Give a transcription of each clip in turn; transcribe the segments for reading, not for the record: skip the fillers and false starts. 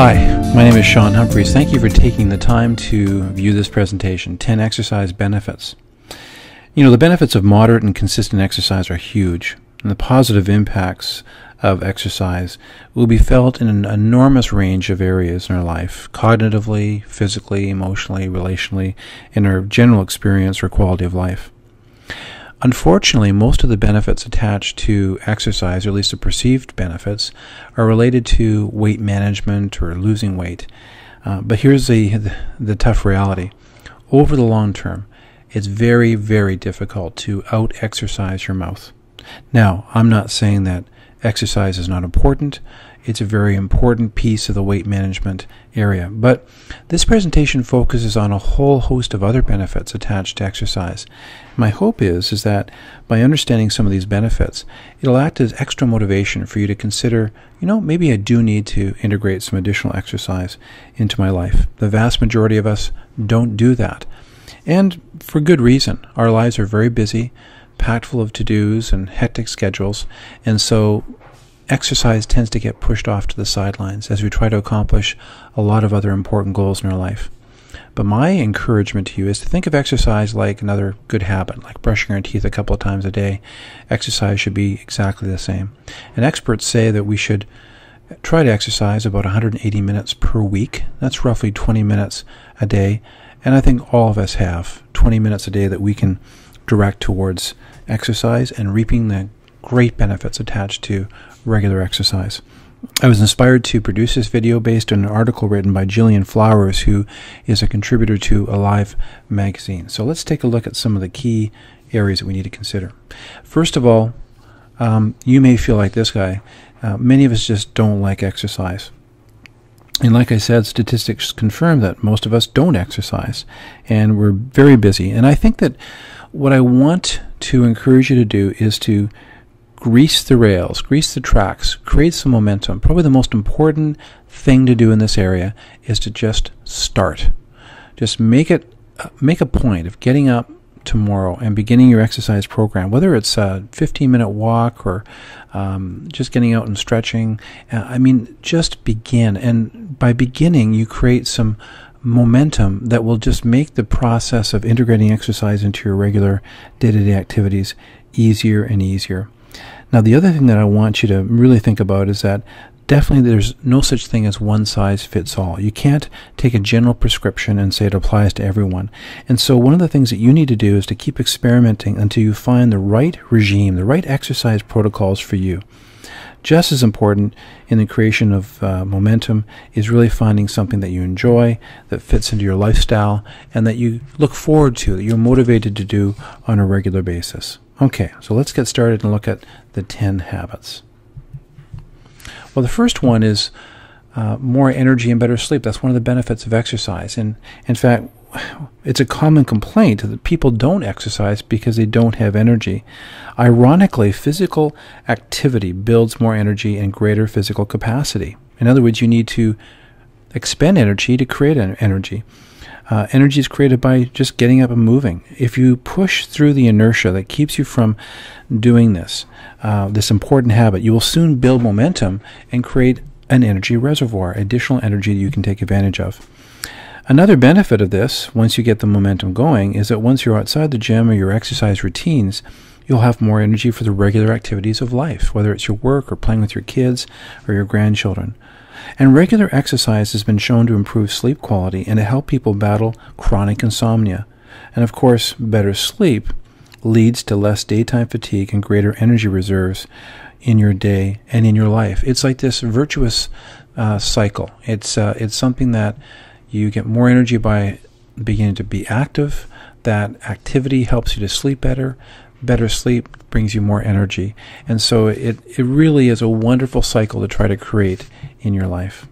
Hi, my name is Sean Humphreys. Thank you for taking the time to view this presentation, 10 Exercise Benefits. You know, the benefits of moderate and consistent exercise are huge, and the positive impacts of exercise will be felt in an enormous range of areas in our life, cognitively, physically, emotionally, relationally, in our general experience or quality of life. Unfortunately, most of the benefits attached to exercise, or at least the perceived benefits, are related to weight management or losing weight. But here's the tough reality. Over the long term, it's very, very difficult to out-exercise your mouth. Now, I'm not saying that exercise is not important. It's a very important piece of the weight management area. But this presentation focuses on a whole host of other benefits attached to exercise. My hope is that by understanding some of these benefits, it'll act as extra motivation for you to consider, maybe I do need to integrate some additional exercise into my life. The vast majority of us don't do that. And for good reason. Our lives are very busy, packed full of to-dos and hectic schedules, and so exercise tends to get pushed off to the sidelines as we try to accomplish a lot of other important goals in our life. But my encouragement to you is to think of exercise like another good habit, like brushing our teeth a couple of times a day. Exercise should be exactly the same. And experts say that we should try to exercise about 180 minutes per week. That's roughly 20 minutes a day. And I think all of us have 20 minutes a day that we can direct towards exercise and reaping the great benefits attached to regular exercise. I was inspired to produce this video based on an article written by Jillian Flowers, who is a contributor to Alive magazine. So let's take a look at some of the key areas that we need to consider. First of all, you may feel like this guy. Many of us just don't like exercise. And like I said, statistics confirm that most of us don't exercise, and we're very busy. And I think that what I want to encourage you to do is to grease the rails, grease the tracks, create some momentum. Probably the most important thing to do in this area is to just start. Just make a point of getting up tomorrow and beginning your exercise program, whether it's a 15-minute walk or just getting out and stretching. Just begin. And by beginning, you create some momentum that will just make the process of integrating exercise into your regular day-to-day activities easier and easier. Now, the other thing that I want you to really think about is that definitely there's no such thing as one size fits all. You can't take a general prescription and say it applies to everyone. And so one of the things that you need to do is to keep experimenting until you find the right regime, the right exercise protocols for you. Just as important in the creation of momentum is really finding something that you enjoy, that fits into your lifestyle, and that you look forward to, that you're motivated to do on a regular basis. Okay, so let's get started and look at the 10 habits. Well, the first one is more energy and better sleep. That's one of the benefits of exercise. And in fact, it's a common complaint that people don't exercise because they don't have energy. Ironically, physical activity builds more energy and greater physical capacity. In other words, you need to expend energy to create energy. Energy is created by just getting up and moving. If you push through the inertia that keeps you from doing this important habit, you will soon build momentum and create an energy reservoir, additional energy that you can take advantage of. Another benefit of this, once you get the momentum going, is that once you're outside the gym or your exercise routines, you'll have more energy for the regular activities of life, whether it's your work or playing with your kids or your grandchildren. And regular exercise has been shown to improve sleep quality and to help people battle chronic insomnia. And of course, better sleep leads to less daytime fatigue and greater energy reserves in your day and in your life. It's like this virtuous cycle. It's something that you get more energy by beginning to be active. That activity helps you to sleep better. Better sleep brings you more energy. And so it really is a wonderful cycle to try to create in your life.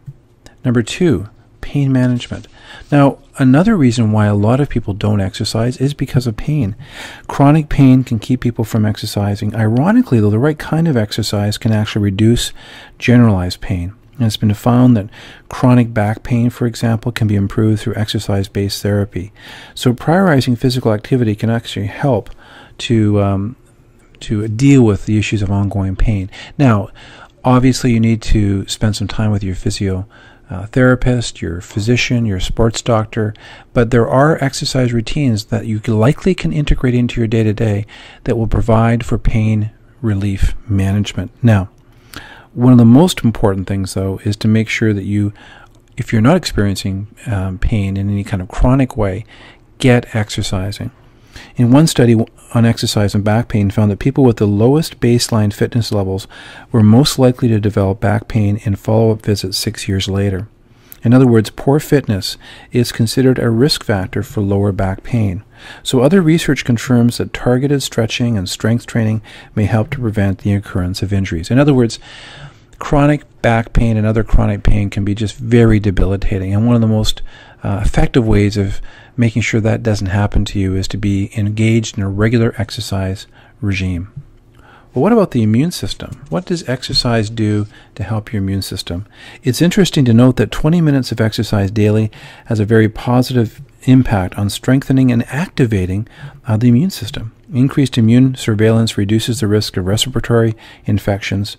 Number 2, pain management. Now, another reason why a lot of people don't exercise is because of pain. Chronic pain can keep people from exercising. Ironically, though, the right kind of exercise can actually reduce generalized pain. And it's been found that chronic back pain, for example, can be improved through exercise-based therapy. So prioritizing physical activity can actually help to deal with the issues of ongoing pain. Now, obviously, you need to spend some time with your physio therapist, your physician, your sports doctor, but there are exercise routines that you likely can integrate into your day-to-day that will provide for pain relief management. Now, one of the most important things, though, is to make sure that you, if you're not experiencing pain in any kind of chronic way, get exercising. In one study on exercise and back pain found that people with the lowest baseline fitness levels were most likely to develop back pain in follow-up visits 6 years later. In other words, poor fitness is considered a risk factor for lower back pain. So other research confirms that targeted stretching and strength training may help to prevent the occurrence of injuries. In other words, chronic back pain and other chronic pain can be just very debilitating, and one of the most effective ways of making sure that doesn't happen to you is to be engaged in a regular exercise regime. Well, what about the immune system? What does exercise do to help your immune system? It's interesting to note that 20 minutes of exercise daily has a very positive impact on strengthening and activating the immune system. Increased immune surveillance reduces the risk of respiratory infections.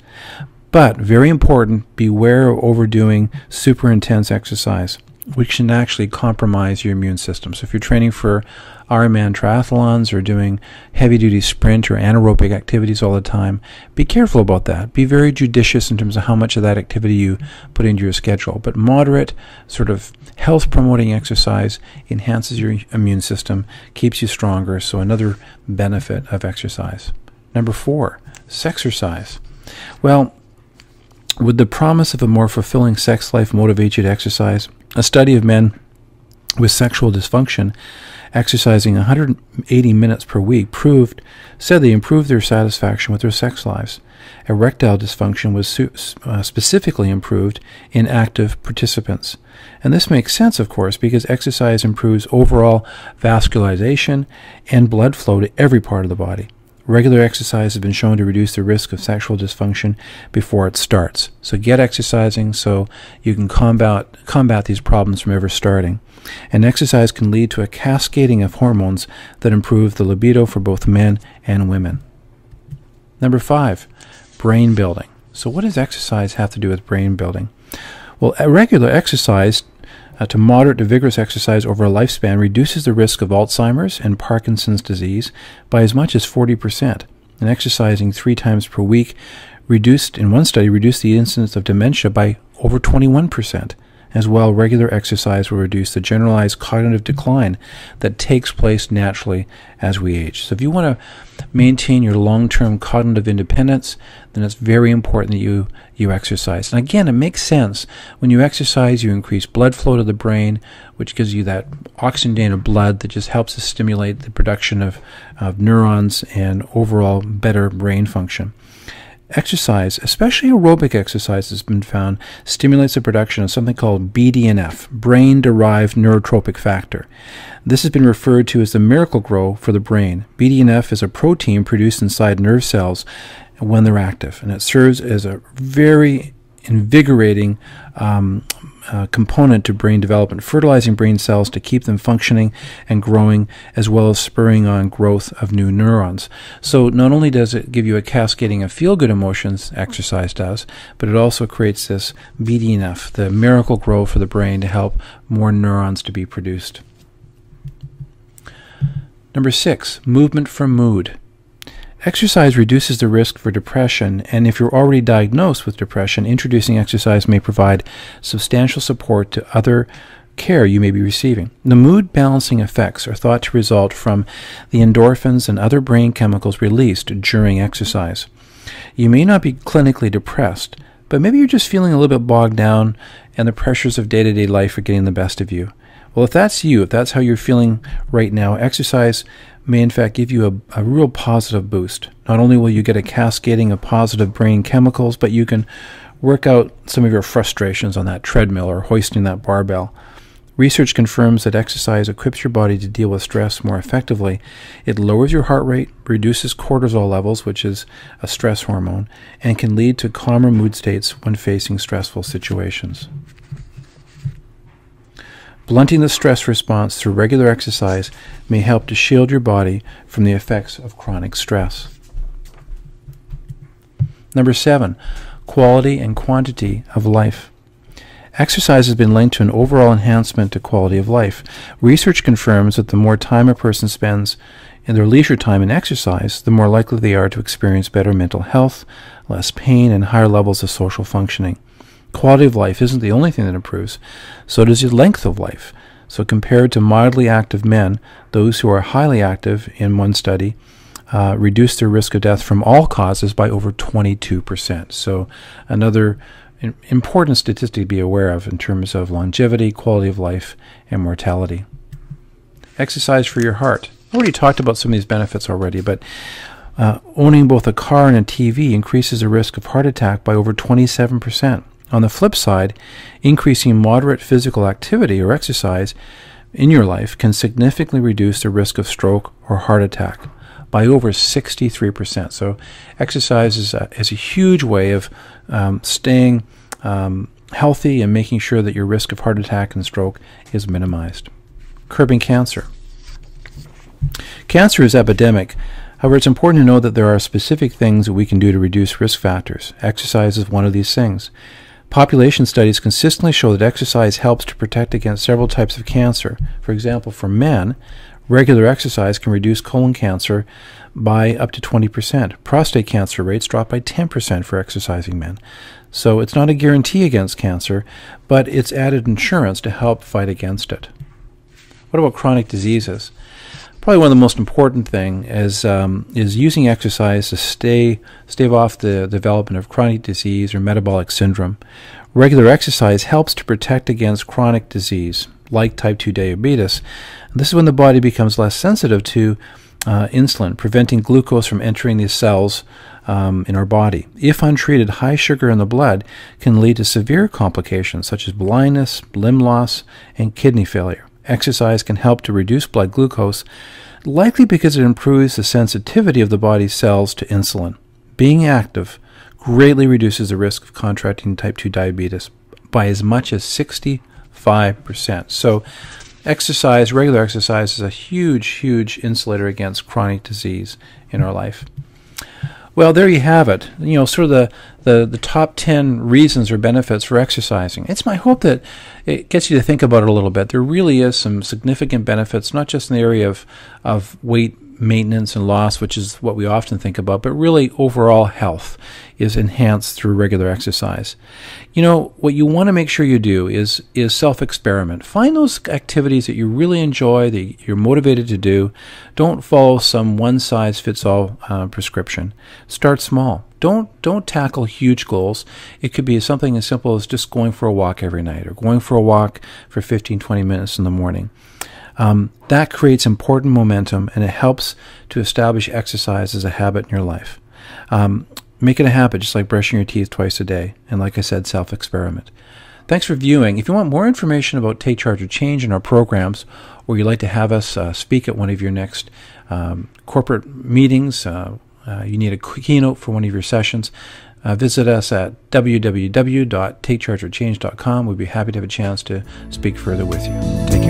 But, very important, beware of overdoing super intense exercise, which can actually compromise your immune system. So if you're training for Ironman triathlons or doing heavy-duty sprint or anaerobic activities all the time, be careful about that. Be very judicious in terms of how much of that activity you put into your schedule. But moderate, sort of health-promoting exercise enhances your immune system, keeps you stronger, so another benefit of exercise. Number 4, Sexercise. Well, would the promise of a more fulfilling sex life motivate you to exercise? A study of men with sexual dysfunction exercising 180 minutes per week said they improved their satisfaction with their sex lives. Erectile dysfunction was specifically improved in active participants. And this makes sense, of course, because exercise improves overall vascularization and blood flow to every part of the body. Regular exercise has been shown to reduce the risk of sexual dysfunction before it starts. So get exercising so you can combat these problems from ever starting. And exercise can lead to a cascading of hormones that improve the libido for both men and women. Number 5, brain building. So what does exercise have to do with brain building? Well, regular exercise to moderate to vigorous exercise over a lifespan reduces the risk of Alzheimer's and Parkinson's disease by as much as 40%. And exercising 3 times per week in one study, reduced the incidence of dementia by over 21%. As well, regular exercise will reduce the generalized cognitive decline that takes place naturally as we age. So if you want to maintain your long-term cognitive independence, then it's very important that you exercise. And again, it makes sense. When you exercise, you increase blood flow to the brain, which gives you that oxygenated blood that just helps to stimulate the production of neurons and overall better brain function. Exercise, especially aerobic exercise, has been found stimulates the production of something called BDNF, brain-derived neurotropic factor. This has been referred to as the miracle grow for the brain. BDNF is a protein produced inside nerve cells when they're active, and it serves as a very invigorating component to brain development, fertilizing brain cells to keep them functioning and growing, as well as spurring on growth of new neurons. So not only does it give you a cascading of feel-good emotions, exercise does, but it also creates this BDNF, the miracle grow for the brain, to help more neurons to be produced. Number 6, movement for mood. Exercise reduces the risk for depression, and if you're already diagnosed with depression, introducing exercise may provide substantial support to other care you may be receiving. The mood balancing effects are thought to result from the endorphins and other brain chemicals released during exercise. You may not be clinically depressed, but maybe you're just feeling a little bit bogged down and the pressures of day-to-day life are getting the best of you. Well, if that's you, if that's how you're feeling right now, exercise may in fact give you a real positive boost. Not only will you get a cascading of positive brain chemicals, but you can work out some of your frustrations on that treadmill or hoisting that barbell. Research confirms that exercise equips your body to deal with stress more effectively. It lowers your heart rate, reduces cortisol levels, which is a stress hormone, and can lead to calmer mood states when facing stressful situations. Blunting the stress response through regular exercise may help to shield your body from the effects of chronic stress. Number 7, quality and quantity of life. Exercise has been linked to an overall enhancement to quality of life. Research confirms that the more time a person spends in their leisure time in exercise, the more likely they are to experience better mental health, less pain, and higher levels of social functioning. Quality of life isn't the only thing that improves, so does your length of life. So compared to mildly active men, those who are highly active in one study reduced their risk of death from all causes by over 22%. So another important statistic to be aware of in terms of longevity, quality of life, and mortality. Exercise for your heart. I already talked about some of these benefits already, but owning both a car and a TV increases the risk of heart attack by over 27%. On the flip side, increasing moderate physical activity or exercise in your life can significantly reduce the risk of stroke or heart attack by over 63%. So exercise is a huge way of staying healthy and making sure that your risk of heart attack and stroke is minimized. Curbing cancer. Cancer is epidemic. However, it's important to know that there are specific things that we can do to reduce risk factors. Exercise is one of these things. Population studies consistently show that exercise helps to protect against several types of cancer. For example, for men, regular exercise can reduce colon cancer by up to 20%. Prostate cancer rates drop by 10% for exercising men. So it's not a guarantee against cancer, but it's added insurance to help fight against it. What about chronic diseases? Probably one of the most important thing is using exercise to stave off the development of chronic disease or metabolic syndrome. Regular exercise helps to protect against chronic disease, like type 2 diabetes. This is when the body becomes less sensitive to insulin, preventing glucose from entering the cells in our body. If untreated, high sugar in the blood can lead to severe complications such as blindness, limb loss, and kidney failure. Exercise can help to reduce blood glucose, likely because it improves the sensitivity of the body's cells to insulin. Being active greatly reduces the risk of contracting type 2 diabetes by as much as 65%. So exercise, regular exercise, is a huge, huge insulator against chronic disease in our life. Well, there you have it. You know, sort of the top 10 reasons or benefits for exercising. It's my hope that it gets you to think about it a little bit. There really is some significant benefits, not just in the area of weight maintenance and loss, which is what we often think about, but really overall health is enhanced through regular exercise. You know, what you want to make sure you do is self-experiment. Find those activities that you really enjoy, that you're motivated to do. Don't follow some one-size-fits-all prescription. Start small. Don't tackle huge goals. It could be something as simple as just going for a walk every night or going for a walk for 15-20 minutes in the morning. That creates important momentum, and it helps to establish exercise as a habit in your life. Make it a habit, just like brushing your teeth twice a day. And like I said, self-experiment. Thanks for viewing. If you want more information about Take Charge or Change in our programs, or you'd like to have us speak at one of your next corporate meetings, you need a keynote for one of your sessions, visit us at www.takechargeorchange.com. We'd be happy to have a chance to speak further with you. Take care.